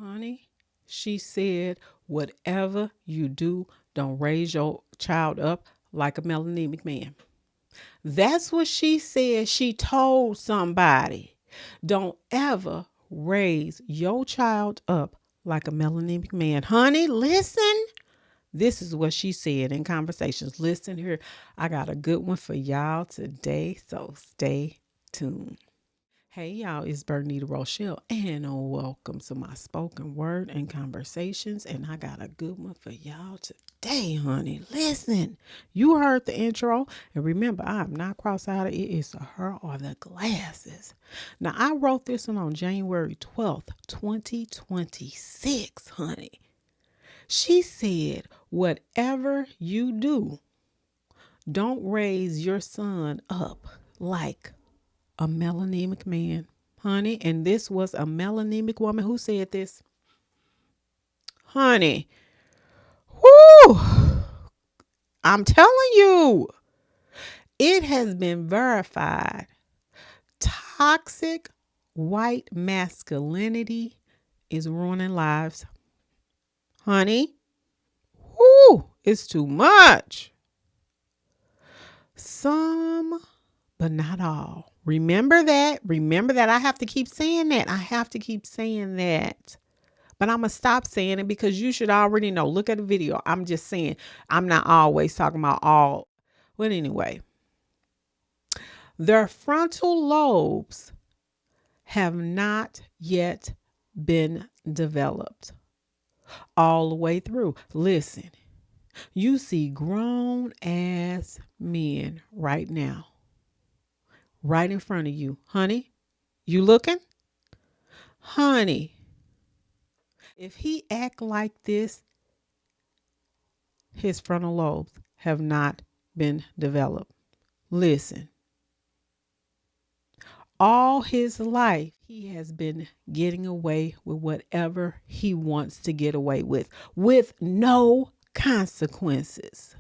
Honey, she said, whatever you do, don't raise your child up like a melanemic man. That's what she said. She told somebody, don't ever raise your child up like a melanemic man. Honey, listen. This is what she said in conversations. Listen here. I got a good one for y'all today, so stay tuned. Hey y'all, it's Bernita Rochele, and welcome to my spoken word and conversations. And I got a good one for y'all today, honey. Listen, you heard the intro, and remember, I'm not cross-eyed. It is her or the glasses. Now, I wrote this one on January 12th, 2026, honey. She said, whatever you do, don't raise your son up like a melanemic man, honey. And this was a melanemic woman who said this. Honey, whoo, I'm telling you, it has been verified. Toxic white masculinity is ruining lives. Honey, whoo, it's too much. Some, but not all. Remember that. Remember that. I have to keep saying that. I have to keep saying that. But I'm going to stop saying it because you should already know. Look at the video. I'm just saying I'm not always talking about all. But anyway, their frontal lobes have not yet been developed all the way through. Listen, you see grown ass men right now. Right in front of you. Honey, you looking? Honey, if he act like this, his frontal lobes have not been developed. Listen, all his life, he has been getting away with whatever he wants to get away with no consequences.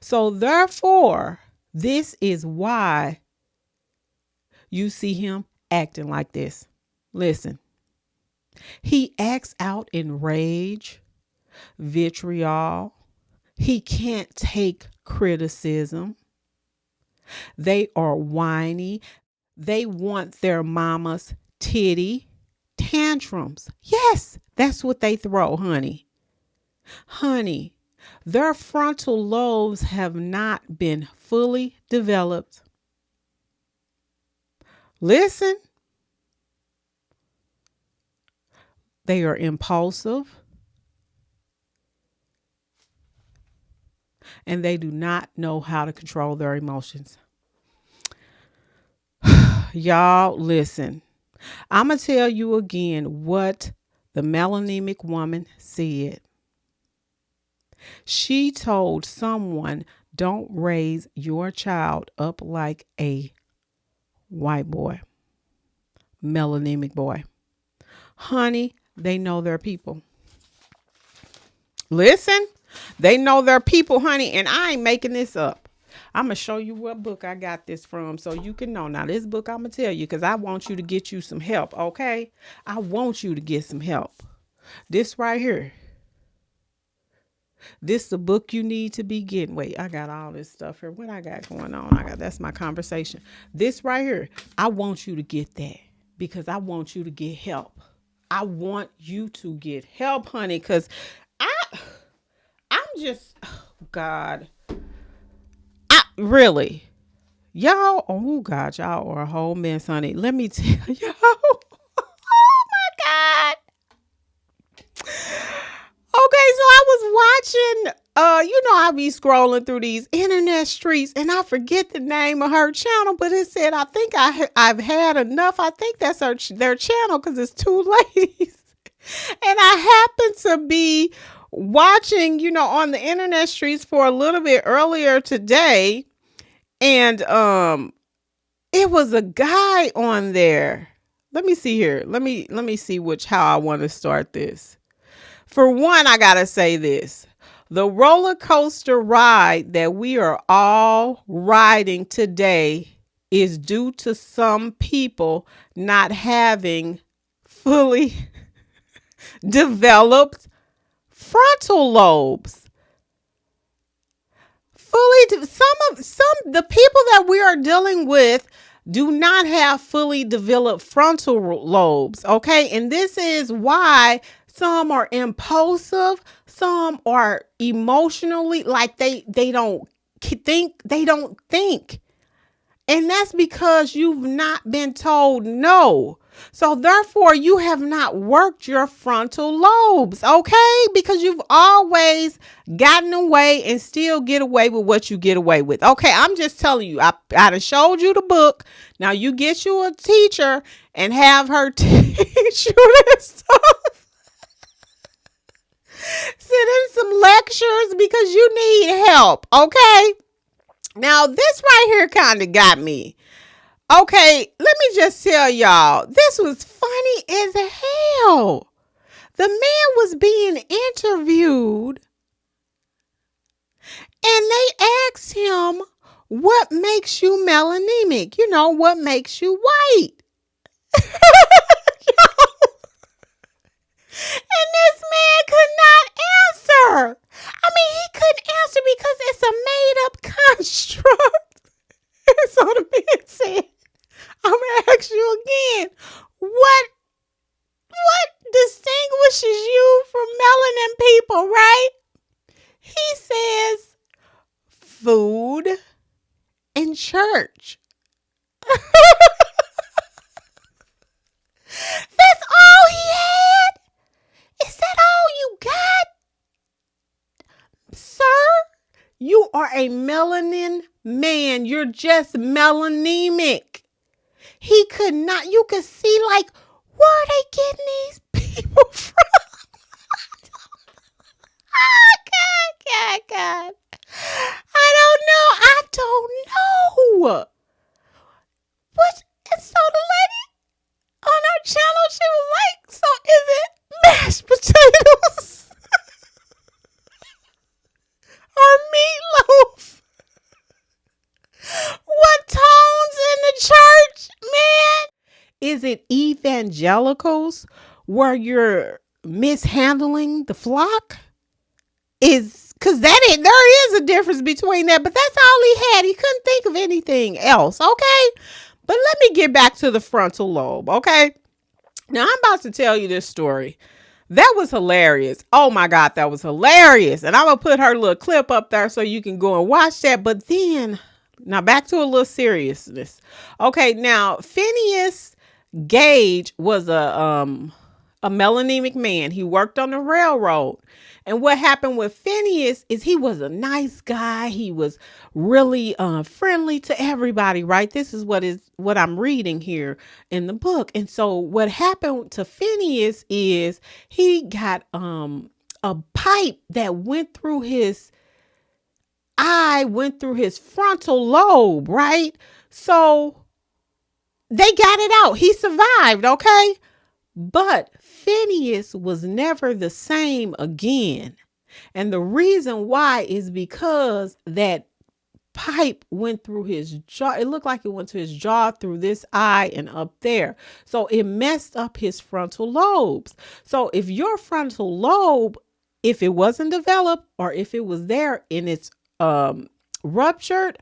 So therefore, this is why you see him acting like this. Listen, he acts out in rage, vitriol. He can't take criticism. They are whiny. They want their mama's titty tantrums. Yes, that's what they throw, honey. Honey, their frontal lobes have not been fully developed. Listen, they are impulsive and they do not know how to control their emotions. Y'all, listen, I'm going to tell you again what the melanemic woman said. She told someone, don't raise your child up like a white boy, melanemic boy. Honey, they know their people. Listen, they know their people, honey, and I ain't making this up. I'm going to show you what book I got this from so you can know. Now, this book I'm going to tell you because I want you to get you some help, okay? I want you to get some help. This right here. This is the book you need to be getting. Wait, I got all this stuff here. What I got going on? That's my conversation. This right here, I want you to get that because I want you to get help. I want you to get help, honey, because I'm just, oh God. Really, y'all, oh God, y'all are a whole mess, honey. Let me tell y'all. Oh my God. Okay, so I was watching, I be scrolling through these internet streets and I forget the name of her channel, but it said, I think I've had enough. I think that's their channel because it's two ladies. And I happened to be watching, on the internet streets for a little bit earlier today. And it was a guy on there. Let me see here. Let me see how I want to start this. For one, I got to say this. The roller coaster ride that we are all riding today is due to some people not having fully developed frontal lobes. Some the people that we are dealing with do not have fully developed frontal lobes, okay? And this is why some are impulsive, some are emotionally like they don't think. And that's because you've not been told no. So therefore, you have not worked your frontal lobes, okay? Because you've always gotten away and still get away with what you get away with. Okay, I'm just telling you, I done showed you the book. Now you get you a teacher and have her teach you this stuff. Sit in some lectures because you need help, okay? Now this right here kind of got me. Okay, let me just tell y'all, this was funny as hell. The man was being interviewed and they asked him, what makes you melanemic? You know, what makes you white? And this man could not answer. I mean, he couldn't answer because it's a made up construct. And so the man said, I'm gonna ask you again. What distinguishes you from melanin people, right? He says food and church. That's all he had? Is that all you got? Sir, you are a melanin man. You're just melanemic. He could not, you could see like, where are they getting these people from? Oh, God. I don't know. What? And so the lady on our channel, she was like, so is it mashed potatoes or meatloaf? What tones in the church, man? Is it evangelicals where you're mishandling the flock? Is because there is a difference between that, but that's all he had. He couldn't think of anything else, okay? But let me get back to the frontal lobe, okay? Now I'm about to tell you this story. That was hilarious. Oh my God, that was hilarious. And I'm gonna put her little clip up there so you can go and watch that. But then, now back to a little seriousness. Okay, now Phineas Gage was a melanemic man. He worked on the railroad. And what happened with Phineas is he was a nice guy. He was really friendly to everybody, right? This is what I'm reading here in the book. And so what happened to Phineas is he got a pipe that went through his eye, went through his frontal lobe, right? So they got it out. He survived, okay? But Phineas was never the same again. And the reason why is because that pipe went through his jaw. It looked like it went to his jaw, through this eye and up there. So it messed up his frontal lobes. So if your frontal lobe, if it wasn't developed or if it was there and it's ruptured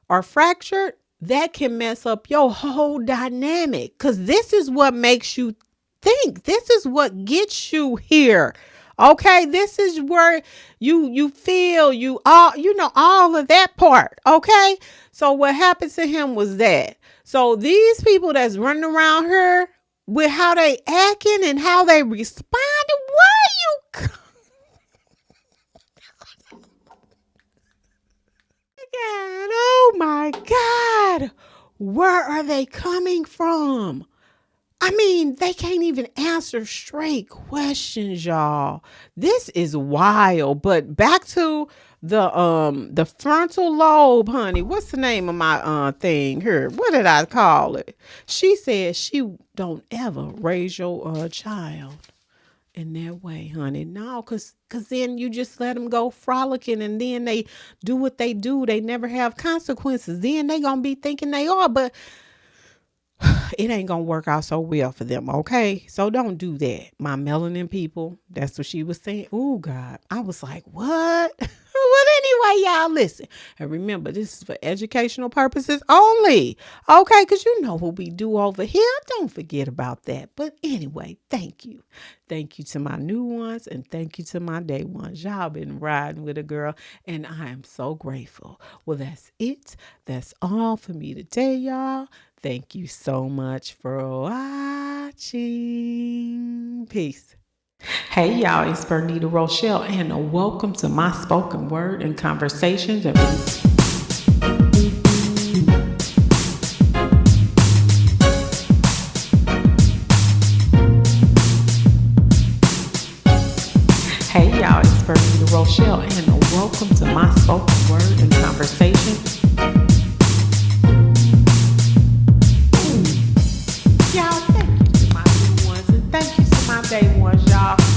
or fractured, that can mess up your whole dynamic. Because this is what makes you think. This is what gets you here. Okay, this is where you feel you all, all of that part. Okay, so what happened to him was that. So these people that's running around here with how they acting and how they responded, where you God, oh my God, where are they coming from? I mean, they can't even answer straight questions, y'all. This is wild. But back to the frontal lobe, honey. What's the name of my thing here? What did I call it? She said she don't ever raise your child in that way, honey. No, cause then you just let them go frolicking, and then they do what they do. They never have consequences. Then they gonna be thinking they are, but it ain't gonna work out so well for them, okay? So don't do that. My melanin people, that's what she was saying. Oh God. I was like, what? Well, anyway, y'all listen. And remember, this is for educational purposes only. Okay, because you know what we do over here. Don't forget about that. But anyway, thank you. Thank you to my new ones and thank you to my day ones. Y'all been riding with a girl and I am so grateful. Well, that's it. That's all for me to tell y'all. Thank you so much for watching. Peace. Hey y'all, it's Bernita Rochele and welcome to my spoken word and conversations. Hey y'all, it's Bernita Rochele and welcome to my spoken word and conversations. Y'all, thank you to my new ones and thank you to my day ones, y'all.